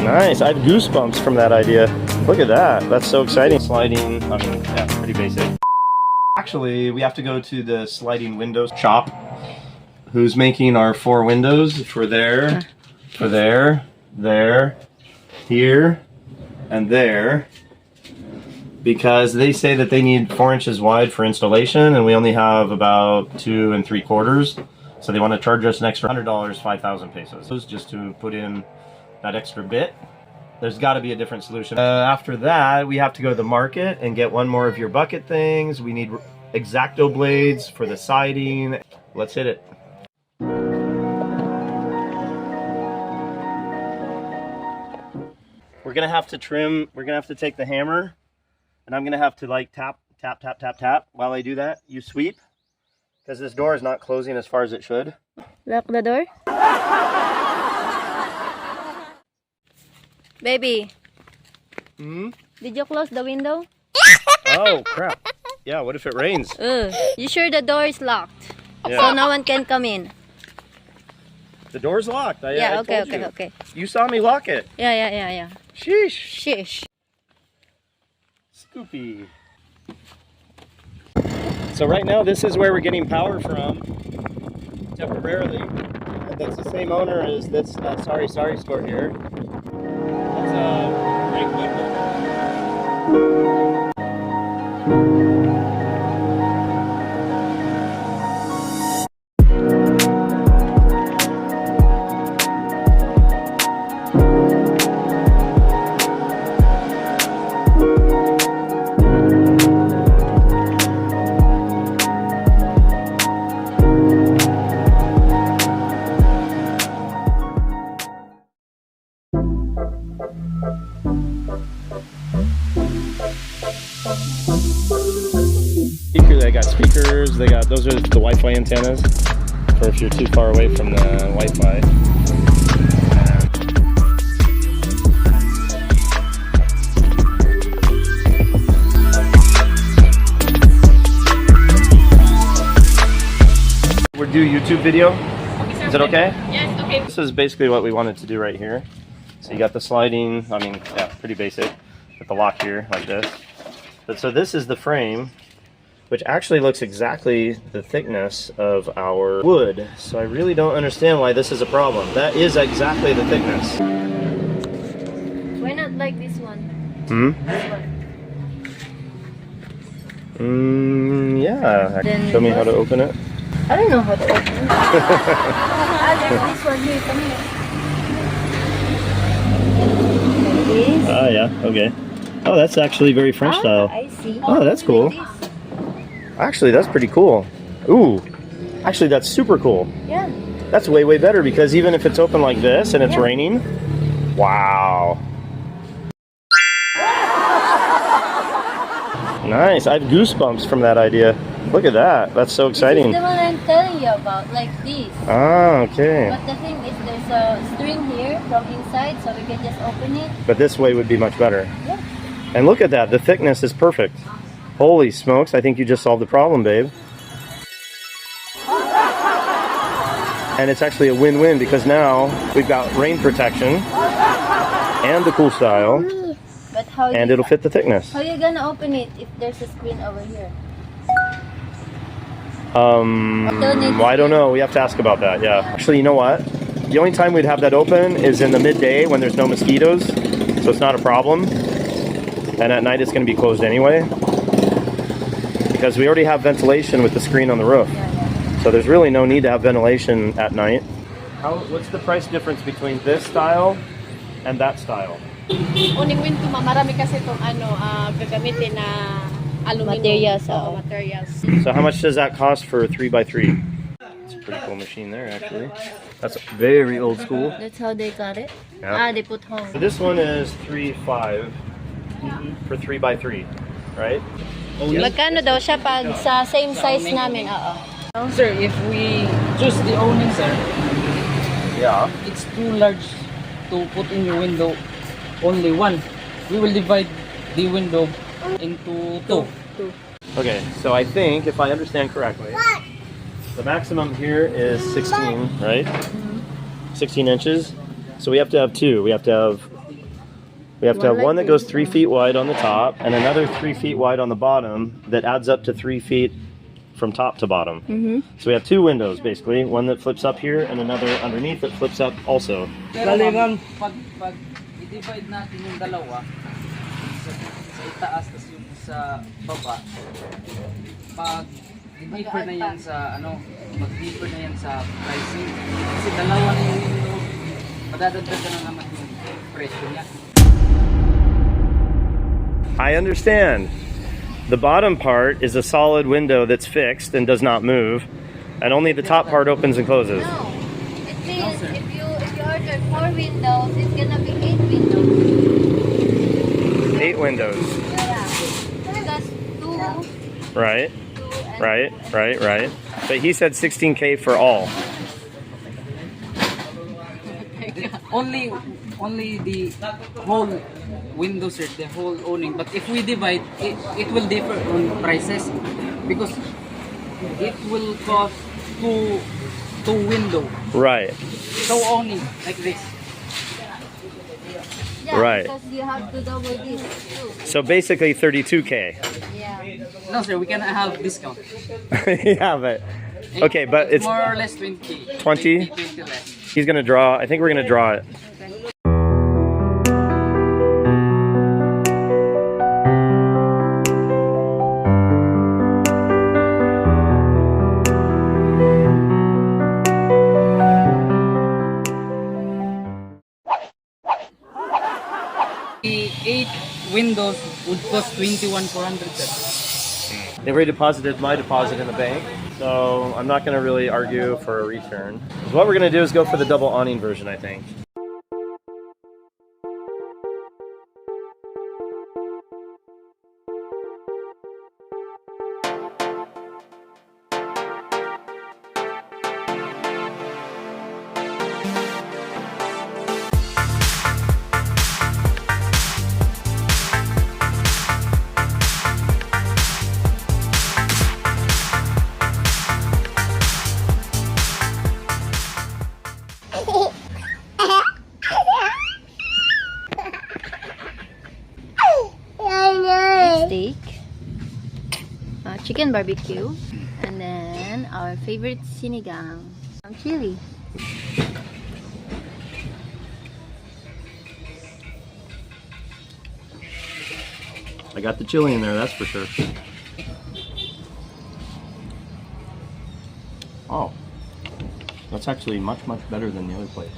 Nice. I have goosebumps from that idea. Look at that. That's so exciting. Sliding, I mean, yeah, pretty basic. Actually, we have to go to the sliding windows shop, who's making our 4 windows for there, there, here, and there, because they say that they need 4 inches wide for installation, and we only have about 2 3/4. So they want to charge us an extra $100, 5,000 pesos, just to put in that extra bit. There's got to be a different solution. After that, we have to go to the market and get 1 more of your bucket things. We need X-Acto blades for the siding. Let's hit it. We're gonna have to trim. We're gonna have to take the hammer, and I'm gonna have to like tap, tap, tap, tap, tap. While I do that, you sweep, because this door is not closing as far as it should. Lock the door. Baby. Hmm? Did you close the window? Oh, crap. Yeah, what if it rains? You sure the door is locked? Yeah. So no one can come in? The door's locked. I Okay, told you. okay. You saw me lock it. Yeah. Sheesh. Shish. Scoopy. So right now, this is where we're getting power from, temporarily. That's the same owner as this Sorry store here. That's a great window. They got speakers, those are the Wi-Fi antennas for if you're too far away from the Wi-Fi. We're doing YouTube video. Is it okay? Yes, okay. This is basically what we wanted to do right here. So you got the sliding, I mean, yeah, pretty basic, with the lock here like this. But so this is the frame, which actually looks exactly the thickness of our wood. So I really don't understand why this is a problem. That is exactly the thickness. Why not like this one? Hmm? This one. Yeah. Then Show me how to open it. I don't know how to open it. There's this one here. Come here. Like this. Ah, yeah. Okay. Oh, that's actually very French style. I see. Oh, that's cool. Like this. Actually, that's pretty cool. Ooh. Actually, that's super cool. Yeah. That's way, way better, because even if it's open like this and it's raining, wow. Nice. I have goosebumps from that idea. Look at that. That's so exciting. This is the one I'm telling you about, like this. Ah, okay. But the thing is, there's a string here from inside, so we can just open it. But this way would be much better. Yeah. And look at that. The thickness is perfect. Holy smokes. I think you just solved the problem, babe. And it's actually a win-win, because now we've got rain protection and the cool style. But how And it'll fit the thickness. How you gonna open it if there's a screen over here? Well, I don't know. We have to ask about that. Yeah. Actually, you know what? The only time we'd have that open is in the midday when there's no mosquitoes, so it's not a problem. And at night it's going to be closed anyway, because we already have ventilation with the screen on the roof. So there's really no need to have ventilation at night. What's the price difference between this style and that style? Uning winto, marami kasi itong gagamitin na aluminum. Materials. So how much does that cost for a 3x3? It's a pretty cool machine there, actually. That's very old school. That's how they got it? Yeah. They put home. So this one is 3.5 for 3x3, right? Magkano daw siya pag sa same size namin? Sir, if we choose the owning, sir, Yeah. it's too large to put in your window. Only one. We will divide the window into two. Okay, so I think, if I understand correctly, the maximum here is 16, right? 16 inches. So we have to have 2. We have to have We have to have one that goes 3 feet wide on the top and another 3 feet wide on the bottom that adds up to 3 feet from top to bottom. So we have 2 windows basically, one that flips up here and another underneath that flips up also. Pero ma'am, pag i-divide natin yung dalawa sa itaas tas yung sa baba, pag differ na yan sa mag-differ na yan sa pricing. Kasi dalawa na yung window, madadagdagan na naman yung presyo niya. I understand. The bottom part is a solid window that's fixed and does not move, and only the top part opens and closes. No, it means if you order 4 windows, it's gonna be 8 windows. 8 windows. Yeah, because 2. Right. Right. But he said 16K for all. Only the whole window set, the whole owning. But if we divide, it will differ on prices because it will cost two window. Right. So owning like this. Yeah, Right. because you have to double this too. So basically 32K. Yeah. No sir, we can have discount. Yeah, but okay, but it's more or less 20. 20? 20 less. He's gonna draw. I think we're gonna draw it. The 8 windows would cost 21,400. They've already deposited my deposit in the bank, so I'm not gonna really argue for a return. What we're gonna do is go for the double awning version, I think. Steak, chicken barbecue, and then our favorite sinigang, chili. I got the chili in there, that's for sure. Oh, that's actually much better than the other place.